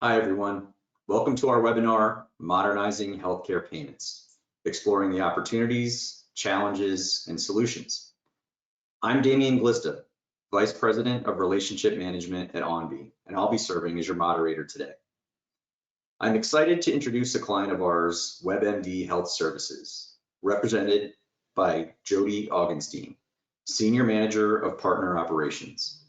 Hi, everyone. Welcome to our webinar, Modernizing Healthcare Payments, exploring the opportunities, challenges, and solutions. I'm Damian Glista, Vice President of Relationship Management at OnV, and I'll be serving as your moderator today. I'm excited to introduce a client of ours, WebMD Health Services, represented by Jody Augenstein, Senior Manager of Partner Operations.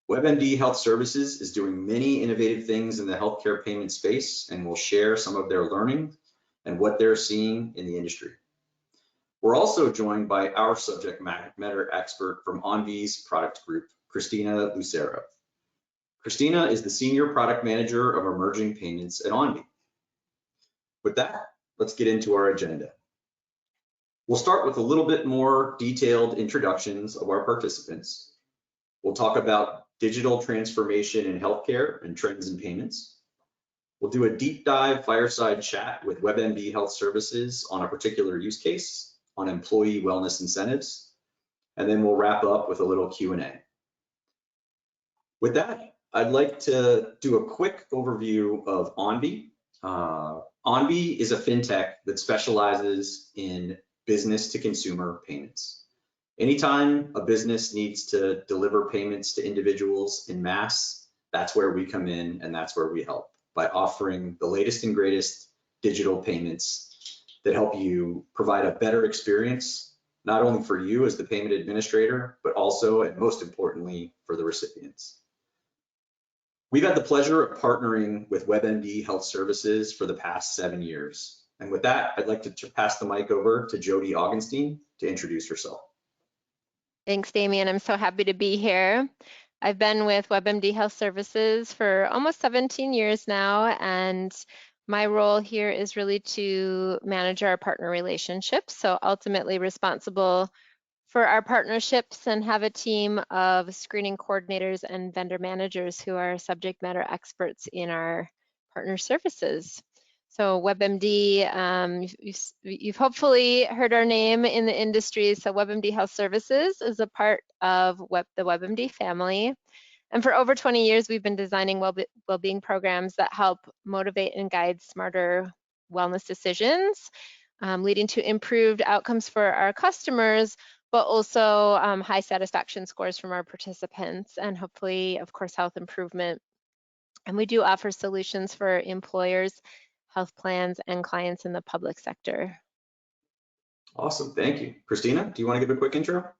WebMD Health Services is doing many innovative things in the healthcare payment space and will share some of their learning and what they're seeing in the industry. We're also joined by our subject matter expert from OnV's product group, Christina Lucero. Christina is the Senior Product Manager of Emerging Payments at OnV. With that, let's get into our agenda. We'll start with a little bit more detailed introductions of our participants. We'll talk about digital transformation in healthcare and trends in payments. We'll do a deep dive fireside chat with WebMD Health Services on a particular use case on employee wellness incentives. And then we'll wrap up with a little Q&A. With that, I'd like to do a quick overview of OnV. OnV is a fintech that specializes in business to consumer payments. Anytime a business needs to deliver payments to individuals in mass, that's where we come in and that's where we help by offering the latest and greatest digital payments that help you provide a better experience, not only for you as the payment administrator, but also and most importantly for the recipients. We've had the pleasure of partnering with WebMD Health Services for the past 7 years. And with that, I'd like to pass the mic over to Jody Augenstein to introduce herself. Thanks, Damian. I'm so happy to be here. I've been with WebMD Health Services for almost 17 years now, and my role here is really to manage our partner relationships, so ultimately responsible for our partnerships and have a team of screening coordinators and vendor managers who are subject matter experts in our partner services. So WebMD, you've hopefully heard our name in the industry. So WebMD Health Services is a part of the WebMD family. And for over 20 years, we've been designing well-being programs that help motivate and guide smarter wellness decisions, leading to improved outcomes for our customers, but also high satisfaction scores from our participants and hopefully, of course, health improvement. And we do offer solutions for employers, health plans, and clients in the public sector. Awesome, thank you. Christina, do you want to give a quick intro?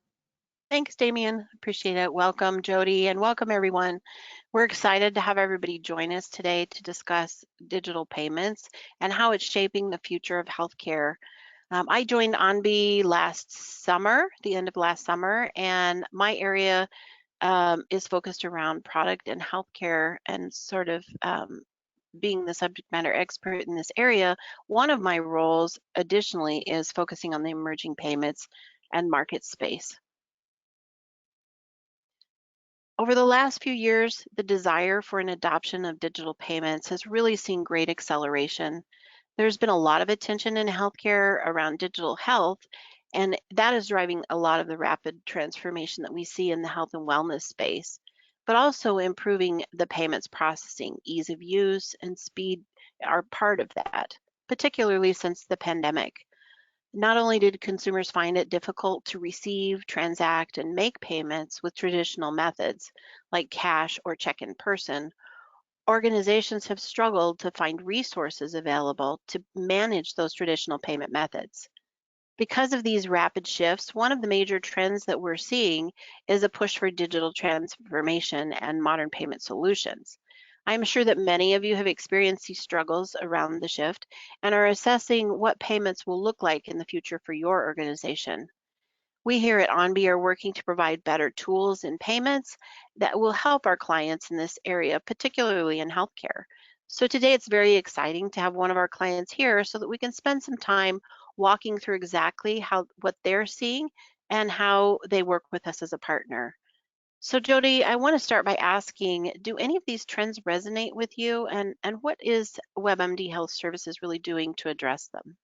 Thanks, Damian. Appreciate it. Welcome, Jody, and welcome, everyone. We're excited to have everybody join us today to discuss digital payments and how it's shaping the future of healthcare. I joined OnV last summer, the end of last summer, and my area is focused around product and healthcare and sort of being the subject matter expert in this area. One of my roles additionally is focusing on the emerging payments and market space. Over the last few years, the desire for an adoption of digital payments has really seen great acceleration. There's been a lot of attention in healthcare around digital health, and that is driving a lot of the rapid transformation that we see in the health and wellness space, but also improving the payments processing. Ease of use and speed are part of that, particularly since the pandemic. Not only did consumers find it difficult to receive, transact, and make payments with traditional methods like cash or check in person, organizations have struggled to find resources available to manage those traditional payment methods. Because of these rapid shifts, one of the major trends that we're seeing is a push for digital transformation and modern payment solutions. I'm sure that many of you have experienced these struggles around the shift and are assessing what payments will look like in the future for your organization. We here at OnV are working to provide better tools in payments that will help our clients in this area, particularly in healthcare. So today it's very exciting to have one of our clients here so that we can spend some time walking through exactly what they're seeing and how they work with us as a partner. So Jody, I want to start by asking, do any of these trends resonate with you, and what is WebMD Health Services really doing to address them?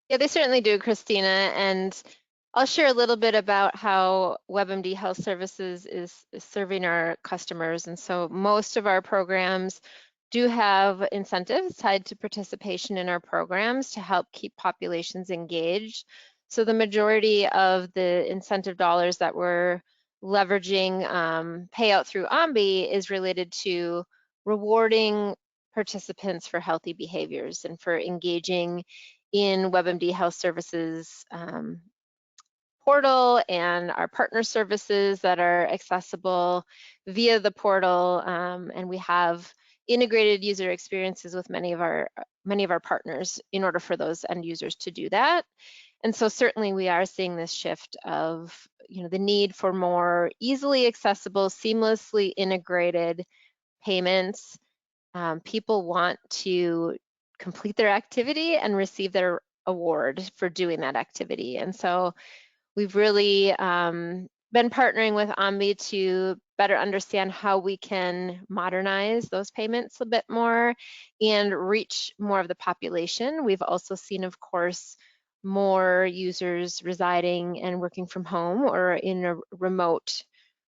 Yeah, they certainly do, Christina. And I'll share a little bit about how WebMD Health Services is serving our customers. And so most of our programs do have incentives tied to participation in our programs to help keep populations engaged. So the majority of the incentive dollars that we're leveraging payout through OMBI is related to rewarding participants for healthy behaviors and for engaging in WebMD Health Services portal and our partner services that are accessible via the portal, and we have integrated user experiences with many of our partners in order for those end users to do that. And so certainly we are seeing this shift of the need for more easily accessible, seamlessly integrated payments. People want to complete their activity and receive their award for doing that activity. And so we've really been partnering with OMBI to better understand how we can modernize those payments a bit more and reach more of the population. We've also seen, of course, more users residing and working from home or in a remote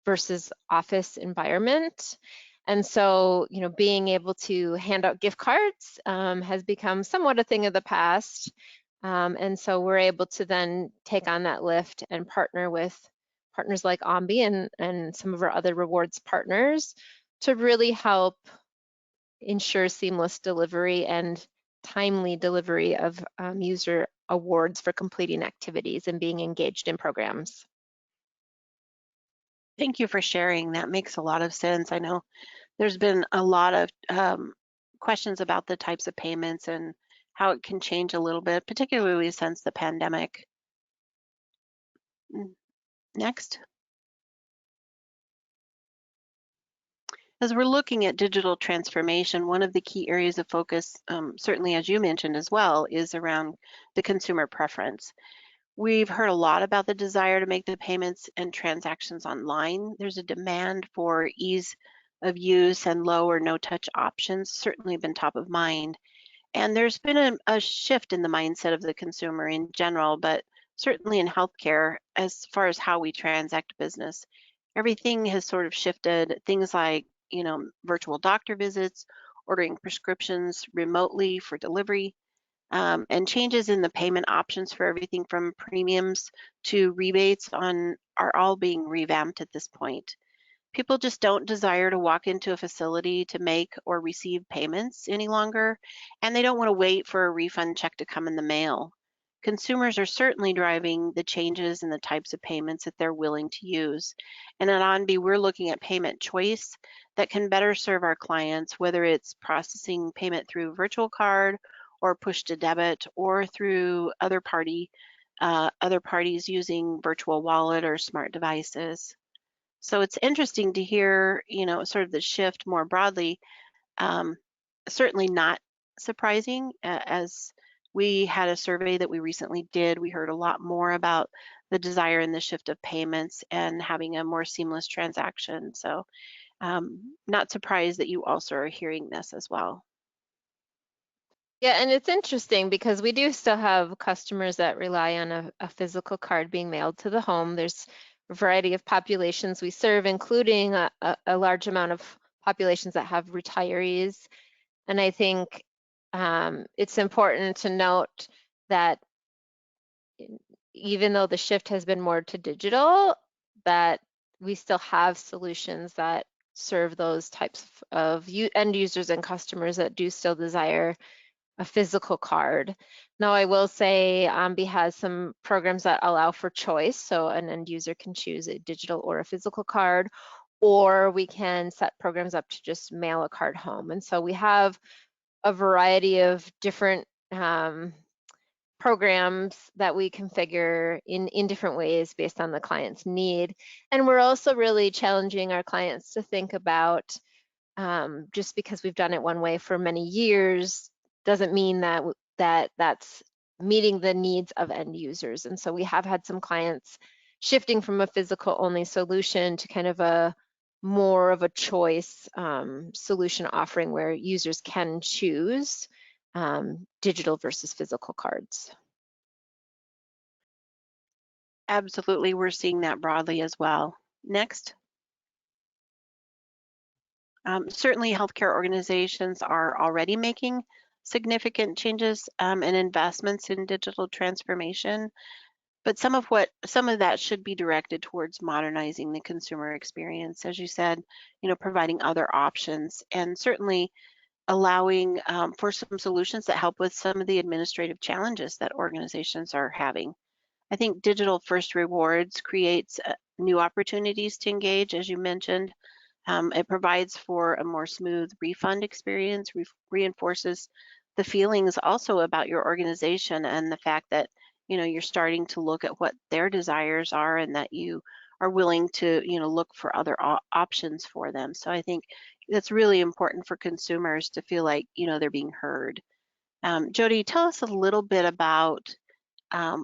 versus office environment. And so, being able to hand out gift cards has become somewhat a thing of the past. And so we're able to then take on that lift and partner with partners like OMBI and some of our other rewards partners to really help ensure seamless delivery and timely delivery of user awards for completing activities and being engaged in programs. Thank you for sharing. That makes a lot of sense. I know there's been a lot of questions about the types of payments and how it can change a little bit, particularly since the pandemic. Next. As we're looking at digital transformation, one of the key areas of focus, certainly as you mentioned as well, is around the consumer preference. We've heard a lot about the desire to make the payments and transactions online. There's a demand for ease of use and low or no touch options, certainly been top of mind. And there's been a shift in the mindset of the consumer in general, but certainly in healthcare as far as how we transact business. Everything has sort of shifted. Things like, virtual doctor visits, ordering prescriptions remotely for delivery, and changes in the payment options for everything from premiums to rebates are all being revamped at this point. People just don't desire to walk into a facility to make or receive payments any longer, and they don't want to wait for a refund check to come in the mail. Consumers are certainly driving the changes in the types of payments that they're willing to use. And at ONBI, we're looking at payment choice that can better serve our clients, whether it's processing payment through virtual card or push to debit or through other parties using virtual wallet or smart devices. So it's interesting to hear, sort of the shift more broadly. Certainly not surprising. As we had a survey that we recently did, we heard a lot more about the desire and the shift of payments and having a more seamless transaction. So not surprised that you also are hearing this as well. Yeah, and it's interesting because we do still have customers that rely on a physical card being mailed to the home. There's a variety of populations we serve, including a large amount of populations that have retirees. And I think it's important to note that even though the shift has been more to digital, that we still have solutions that serve those types of end users and customers that do still desire a physical card. Now, I will say OMBI has some programs that allow for choice, so an end user can choose a digital or a physical card, or we can set programs up to just mail a card home. And so we have a variety of different programs that we configure in different ways based on the client's need. And we're also really challenging our clients to think about just because we've done it one way for many years doesn't mean that that's meeting the needs of end users. And so we have had some clients shifting from a physical only solution to kind of a more of a choice solution offering where users can choose digital versus physical cards. Absolutely, we're seeing that broadly as well. Next. Certainly, healthcare organizations are already making significant changes and investments in digital transformation, but some of that should be directed towards modernizing the consumer experience, as you said, providing other options, and certainly allowing for some solutions that help with some of the administrative challenges that organizations are having. I think digital first rewards creates new opportunities to engage, as you mentioned. It provides for a more smooth refund experience, reinforces the feelings also about your organization and the fact that you're starting to look at what their desires are and that you are willing to look for other options for them. So I think that's really important for consumers to feel like they're being heard. Jody, tell us a little bit about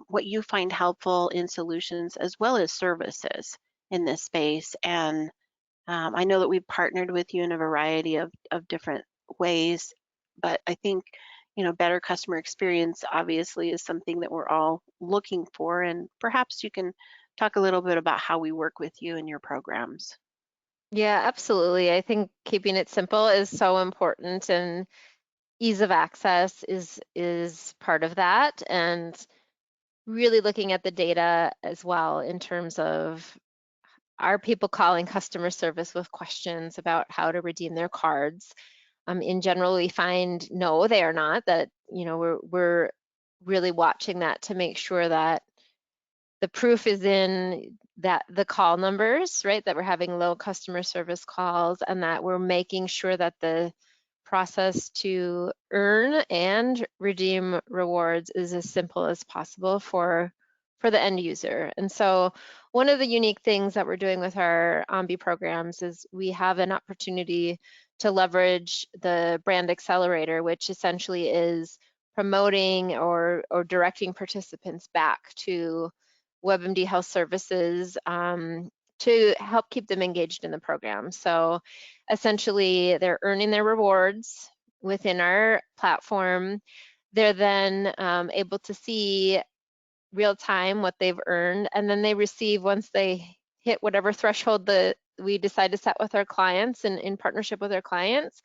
what you find helpful in solutions as well as services in this space. And I know that we've partnered with you in a variety of different ways, but I think, better customer experience obviously is something that we're all looking for. And perhaps you can talk a little bit about how we work with you in your programs. Yeah, absolutely. I think keeping it simple is so important, and ease of access is part of that, and really looking at the data as well in terms of, are people calling customer service with questions about how to redeem their cards? In general, we find no, they are not. That we're really watching that to make sure that the proof is in that the call numbers, right? That we're having low customer service calls, and that we're making sure that the process to earn and redeem rewards is as simple as possible for the end user. And so one of the unique things that we're doing with our OMBI programs is we have an opportunity to leverage the brand accelerator, which essentially is promoting or directing participants back to WebMD Health Services to help keep them engaged in the program. So essentially, they're earning their rewards within our platform. They're then able to see real time what they've earned, and then they receive, once they hit whatever threshold that we decide to set with our clients and in partnership with our clients,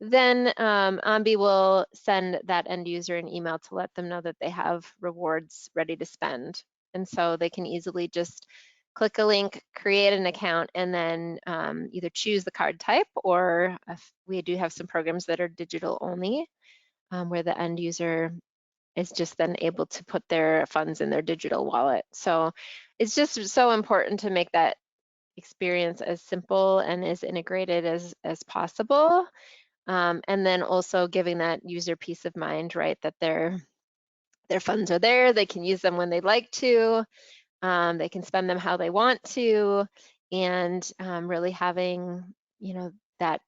then OMBI will send that end user an email to let them know that they have rewards ready to spend. And so they can easily just click a link, create an account, and then either choose the card type, or if we do have some programs that are digital only, where the end user is just then able to put their funds in their digital wallet. So it's just so important to make that experience as simple and as integrated as possible. And then also giving that user peace of mind, right? That their funds are there, they can use them when they'd like to, they can spend them how they want to, and really having, that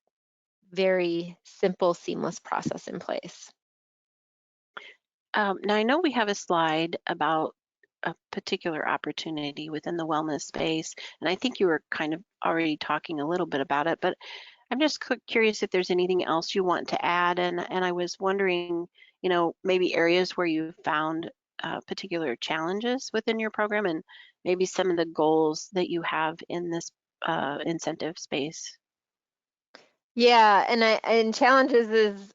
very simple, seamless process in place. Now, I know we have a slide about a particular opportunity within the wellness space, and I think you were kind of already talking a little bit about it, but I'm just curious if there's anything else you want to add. And I was wondering, maybe areas where you found particular challenges within your program and maybe some of the goals that you have in this incentive space. Yeah, and challenges is,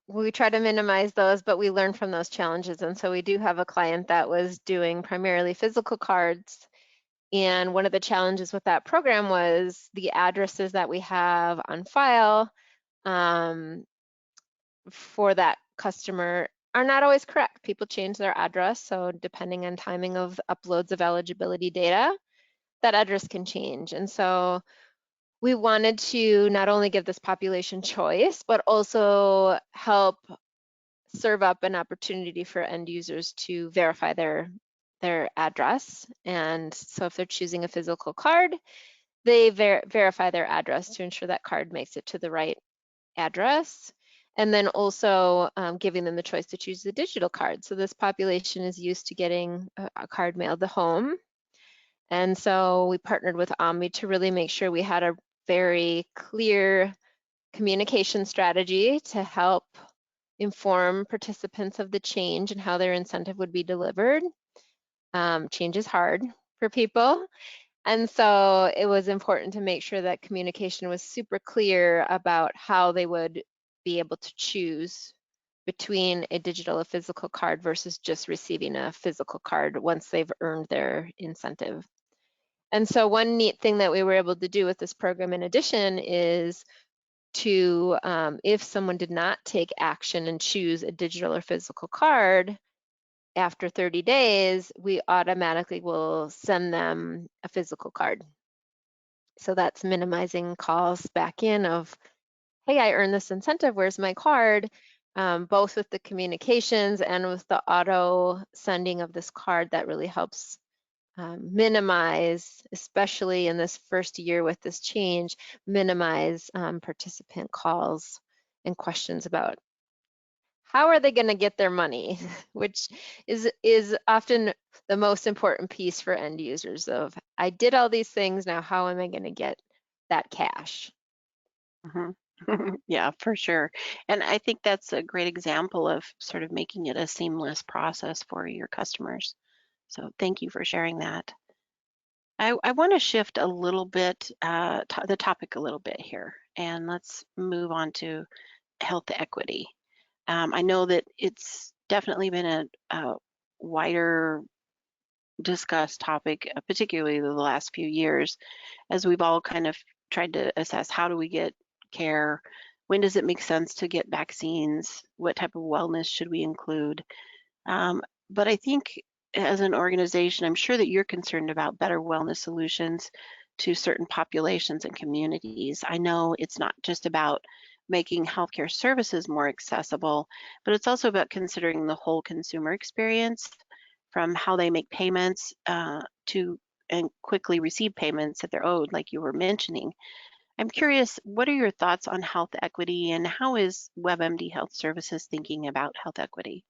we try to minimize those, but we learn from those challenges. And so we do have a client that was doing primarily physical cards. And one of the challenges with that program was the addresses that we have on file for that customer are not always correct. People change their address. So depending on timing of uploads of eligibility data, that address can change. And so we wanted to not only give this population choice, but also help serve up an opportunity for end users to verify their address. And so if they're choosing a physical card, they verify their address to ensure that card makes it to the right address. And then also giving them the choice to choose the digital card. So this population is used to getting a card mailed to home. And so we partnered with OMBI to really make sure we had a very clear communication strategy to help inform participants of the change and how their incentive would be delivered. Change is hard for people. And so it was important to make sure that communication was super clear about how they would be able to choose between a digital or physical card versus just receiving a physical card once they've earned their incentive. And so one neat thing that we were able to do with this program in addition is to, if someone did not take action and choose a digital or physical card, after 30 days, we automatically will send them a physical card. So that's minimizing calls back in of, hey, I earned this incentive, where's my card? Both with the communications and with the auto sending of this card, that really helps minimize, especially in this first year with this change, minimize participant calls and questions about how are they going to get their money, which is often the most important piece for end users of, I did all these things, now how am I going to get that cash? Mhm. Yeah, for sure. And I think that's a great example of sort of making it a seamless process for your customers. So thank you for sharing that. I want to shift a little bit, the topic a little bit here, and let's move on to health equity. I know that it's definitely been a wider discussed topic, particularly the last few years, as we've all kind of tried to assess how do we get care, when does it make sense to get vaccines, what type of wellness should we include. Um, but I think as an organization, I'm sure that you're concerned about better wellness solutions to certain populations and communities. I know it's not just about making healthcare services more accessible, but it's also about considering the whole consumer experience, from how they make payments to and quickly receive payments that they're owed, like you were mentioning. I'm curious, what are your thoughts on health equity, and how is WebMD Health Services thinking about health equity?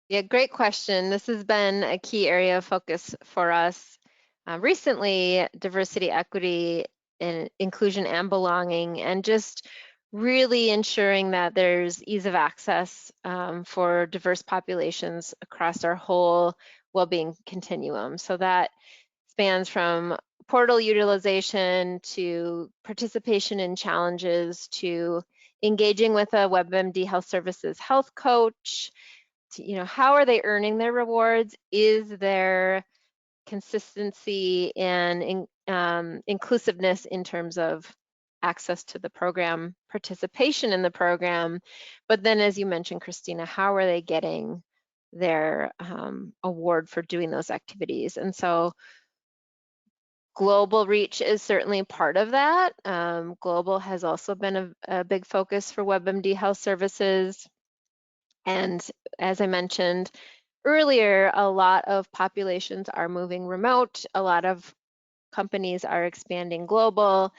Yeah, great question. This has been a key area of focus for us. Recently, diversity, equity, and inclusion and belonging, and just really ensuring that there's ease of access for diverse populations across our whole well-being continuum. So that spans from portal utilization to participation in challenges to engaging with a WebMD Health Services health coach, how are they earning their rewards? Is there consistency and inclusiveness in terms of access to the program, participation in the program? But then, as you mentioned, Christina, how are they getting their award for doing those activities? And so global reach is certainly part of that. Global has also been a big focus for WebMD Health Services. And as I mentioned earlier, a lot of populations are moving remote, a lot of companies are expanding global,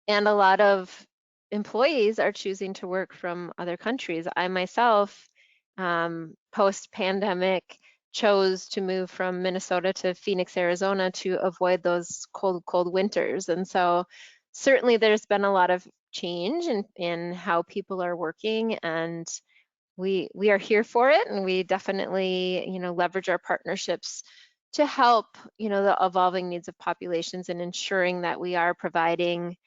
and a lot of employees are choosing to work from other countries. I myself, post-pandemic, chose to move from Minnesota to Phoenix, Arizona to avoid those cold, cold winters. And so certainly there's been a lot of change in how people are working, and we are here for it, and we definitely leverage our partnerships to help the evolving needs of populations and ensuring that we are providing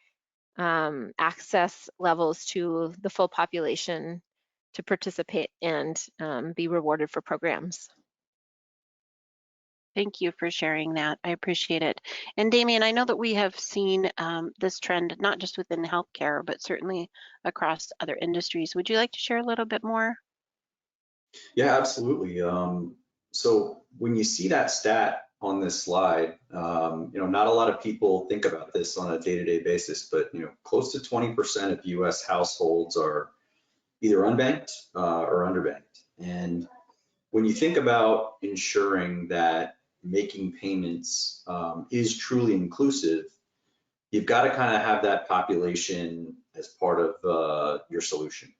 access levels to the full population to participate and be rewarded for programs. Thank you for sharing that. I appreciate it. And Damien, I know that we have seen this trend not just within healthcare, but certainly across other industries. Would you like to share a little bit more? Yeah, absolutely. So when you see that stat on this slide, not a lot of people think about this on a day-to-day basis, but close to 20% of U.S. households are either unbanked or underbanked. And when you think about ensuring that making payments is truly inclusive, you've got to kind of have that population as part of your solution.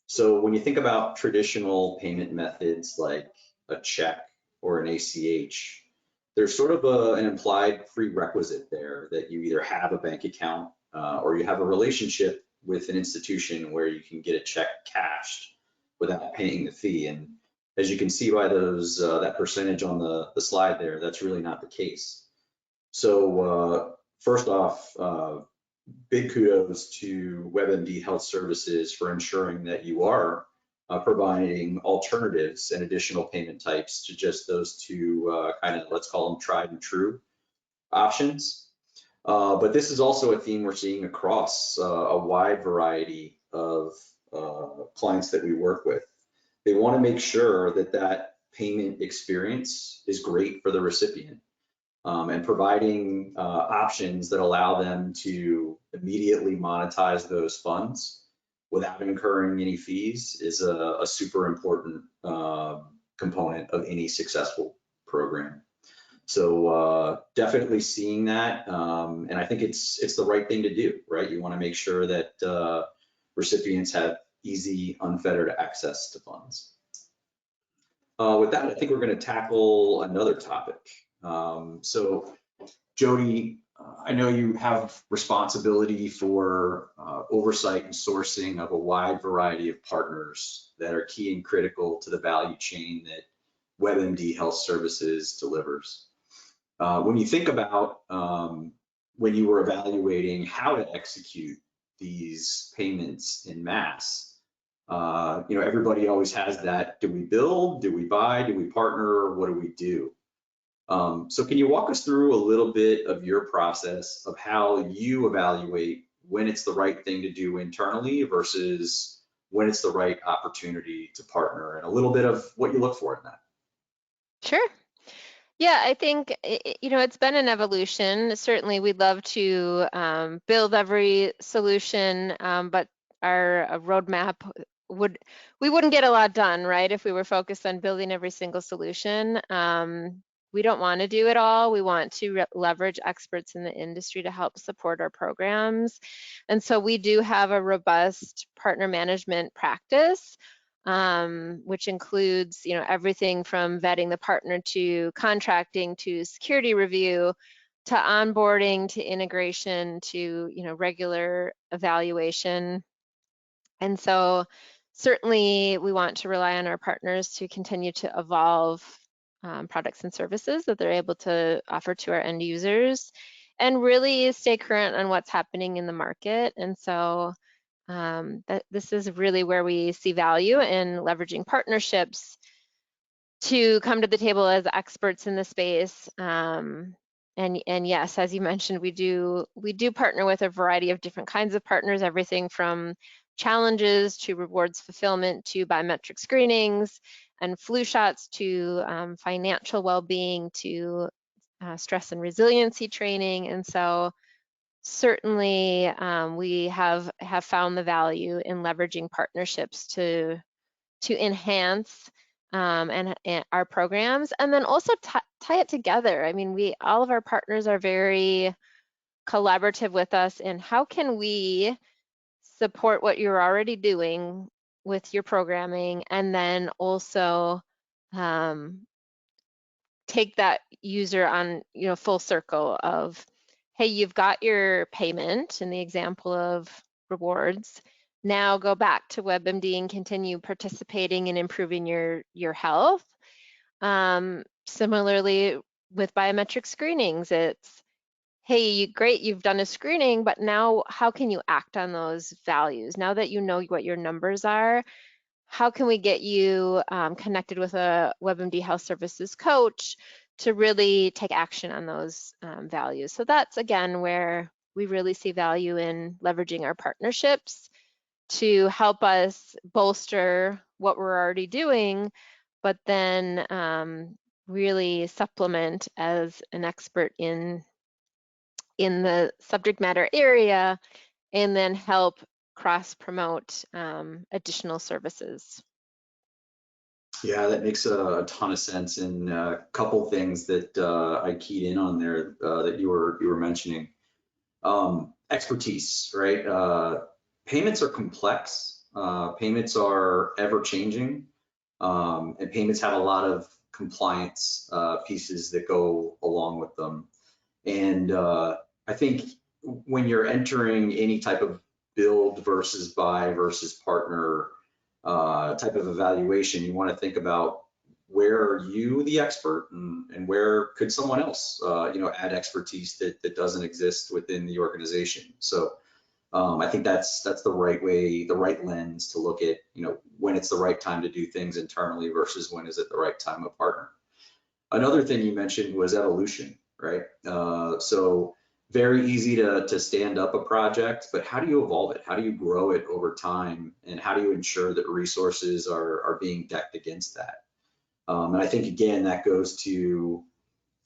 So when you think about traditional payment methods like a check or an ACH, there's sort of an implied prerequisite there that you either have a bank account or you have a relationship with an institution where you can get a check cashed without paying the fee. And As you can see by those that percentage on the slide there, that's really not the case. So first off, big kudos to WebMD Health Services for ensuring that you are providing alternatives and additional payment types to just those two kind of, let's call them tried and true options. But this is also a theme we're seeing across a wide variety of clients that we work with. They want to make sure that that payment experience is great for the recipient. And providing options that allow them to immediately monetize those funds without incurring any fees is a super important component of any successful program. So definitely seeing that, and I think it's the right thing to do, right? You want to make sure that recipients have easy, unfettered access to funds. With that, I think we're going to tackle another topic. So Jody, I know you have responsibility for oversight and sourcing of a wide variety of partners that are key and critical to the value chain that WebMD Health Services delivers. When you think about when you were evaluating how to execute these payments in mass, everybody always has that, do we build, do we buy, do we partner, what do we do? So can you walk us through a little bit of your process of how you evaluate when it's the right thing to do internally versus when it's the right opportunity to partner, and a little bit of what you look for in that? Sure. Yeah, I think, it's been an evolution. Certainly, we'd love to build every solution, but our roadmap we wouldn't get a lot done, right, if we were focused on building every single solution. We don't want to do it all. We want to leverage experts in the industry to help support our programs. And so we do have a robust partner management practice, which includes, everything from vetting the partner to contracting to security review to onboarding to integration to, regular evaluation. And so certainly we want to rely on our partners to continue to evolve products and services that they're able to offer to our end users and really stay current on what's happening in the market. And so this is really where we see value in leveraging partnerships to come to the table as experts in the space. And yes, as you mentioned, we do partner with a variety of different kinds of partners, everything from challenges to rewards fulfillment to biometric screenings and flu shots to financial well-being to stress and resiliency training. And so certainly we have found the value in leveraging partnerships to enhance and our programs, and then also tie it together. I mean, all of our partners are very collaborative with us in how can we support what you're already doing with your programming, and then also take that user on, full circle of, hey, you've got your payment in the example of rewards. Now go back to WebMD and continue participating and improving your health. Similarly with biometric screenings, it's, hey, great, you've done a screening, but now how can you act on those values? Now that you know what your numbers are, how can we get you connected with a WebMD Health Services coach to really take action on those values? So that's, again, where we really see value in leveraging our partnerships to help us bolster what we're already doing, but then really supplement as an expert in the subject matter area, and then help cross-promote additional services. Yeah, that makes a ton of sense, and a couple things that I keyed in on there that you were mentioning. Expertise, right? Payments are complex. Payments are ever changing, and payments have a lot of compliance pieces that go along with them. And I think when you're entering any type of build versus buy versus partner type of evaluation, you want to think about where are you the expert, and where could someone else, add expertise that doesn't exist within the organization. So I think that's the right way, the right lens to look at, when it's the right time to do things internally versus when is it the right time to partner. Another thing you mentioned was evolution, right? So very easy to stand up a project, but how do you evolve it? How do you grow it over time? And how do you ensure that resources are being decked against that? And I think, again, that goes to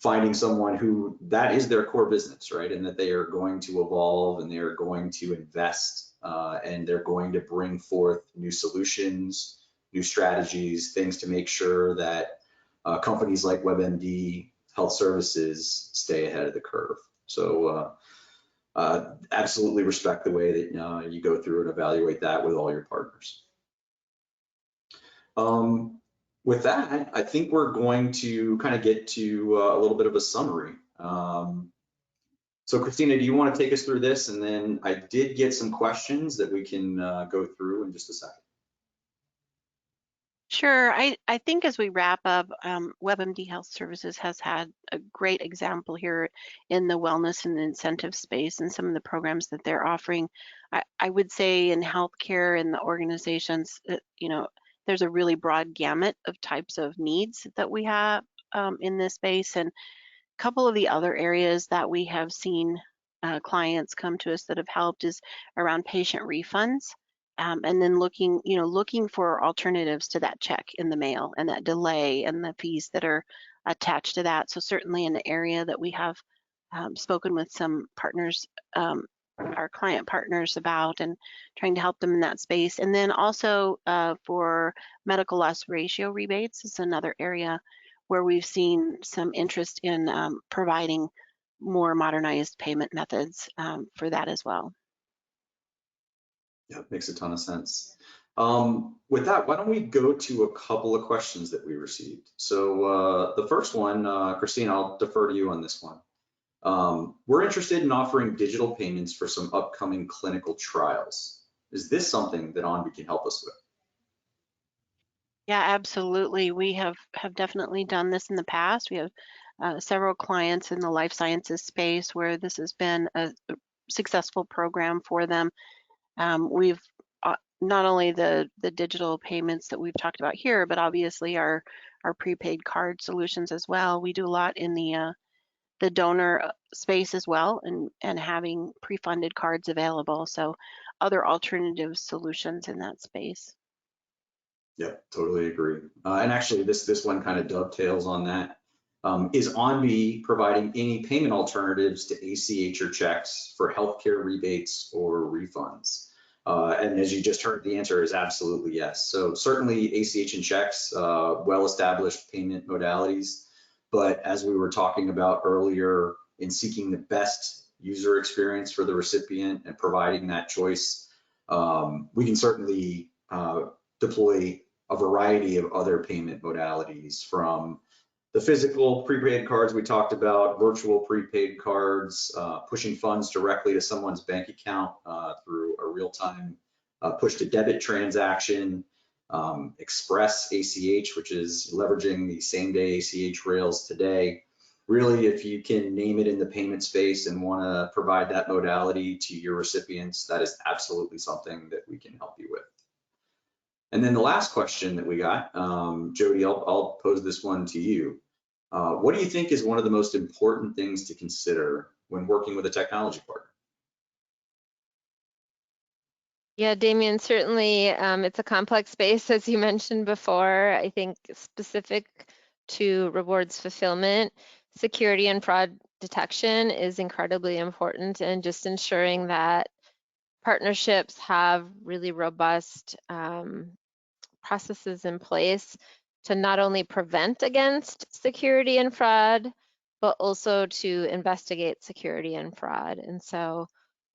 finding someone who that is their core business, right? And that they are going to evolve and they're going to invest and they're going to bring forth new solutions, new strategies, things to make sure that companies like WebMD Health Services stay ahead of the curve. So absolutely respect the way that you go through and evaluate that with all your partners. With that, I think we're going to kind of get to a little bit of a summary. So Christina, do you want to take us through this? And then I did get some questions that we can go through in just a second. Sure. I think as we wrap up, WebMD Health Services has had a great example here in the wellness and incentive space and some of the programs that they're offering. I would say in healthcare and the organizations, there's a really broad gamut of types of needs that we have in this space. And a couple of the other areas that we have seen clients come to us that have helped is around patient refunds. And then looking for alternatives to that check in the mail and that delay and the fees that are attached to that. So certainly an area that we have spoken with some partners, our client partners about, and trying to help them in that space. And then also for medical loss ratio rebates is another area where we've seen some interest in providing more modernized payment methods for that as well. Yeah, makes a ton of sense. With that, why don't we go to a couple of questions that we received? So the first one, Christine, I'll defer to you on this one. We're interested in offering digital payments for some upcoming clinical trials. Is this something that ONBI can help us with? Yeah, absolutely. We have definitely done this in the past. We have several clients in the life sciences space where this has been a successful program for them. We've not only the digital payments that we've talked about here, but obviously our prepaid card solutions as well. We do a lot in the donor space as well, and having pre-funded cards available. So other alternative solutions in that space. Yeah, totally agree. And actually, this one kind of dovetails on that. Is ONBI providing any payment alternatives to ACH or checks for healthcare rebates or refunds? And as you just heard, the answer is absolutely yes. So certainly ACH and checks, well-established payment modalities. But as we were talking about earlier, in seeking the best user experience for the recipient and providing that choice, we can certainly deploy a variety of other payment modalities, from the physical prepaid cards we talked about, virtual prepaid cards, pushing funds directly to someone's bank account through a real-time push to debit transaction, express ACH, which is leveraging the same-day ACH rails today. Really, if you can name it in the payment space and want to provide that modality to your recipients, that is absolutely something that we can help you with. And then the last question that we got, Jody, I'll pose this one to you. What do you think is one of the most important things to consider when working with a technology partner? Yeah, Damien, certainly it's a complex space, as you mentioned before. I think specific to rewards fulfillment, security and fraud detection is incredibly important, and just ensuring that partnerships have really robust processes in place to not only prevent against security and fraud, but also to investigate security and fraud. And so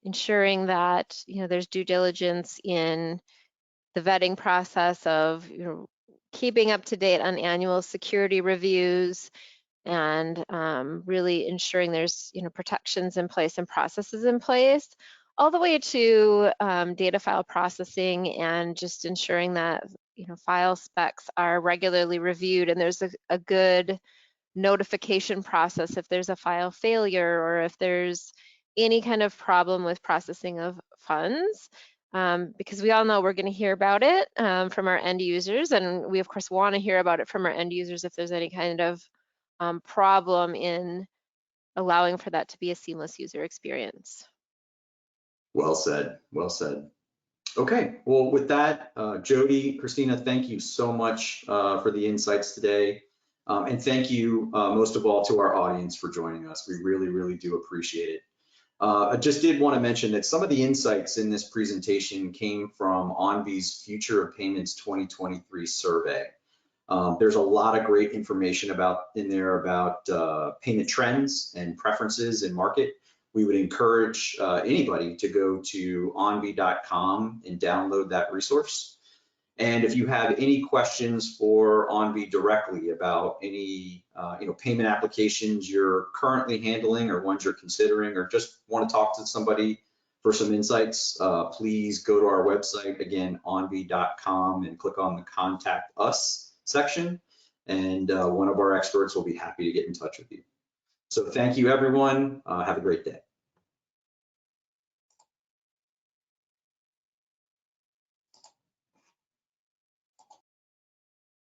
ensuring that there's due diligence in the vetting process of keeping up to date on annual security reviews, and really ensuring there's protections in place and processes in place, all the way to data file processing, and just ensuring that file specs are regularly reviewed and there's a good notification process if there's a file failure or if there's any kind of problem with processing of funds, because we all know we're going to hear about it from our end users, and we of course want to hear about it from our end users if there's any kind of problem in allowing for that to be a seamless user experience. Well said, well said. Okay, well, with that, Jody, Christina, thank you so much for the insights today. And thank you most of all to our audience for joining us. We really, really do appreciate it. I just did want to mention that some of the insights in this presentation came from ONVI's Future of Payments 2023 survey. There's a lot of great information in there about payment trends and preferences in market. We would encourage anybody to go to onvi.com and download that resource. And if you have any questions for ONVI directly about any payment applications you're currently handling or ones you're considering, or just want to talk to somebody for some insights, please go to our website, again, onvi.com, and click on the Contact Us section, and one of our experts will be happy to get in touch with you. So thank you, everyone. Have a great day.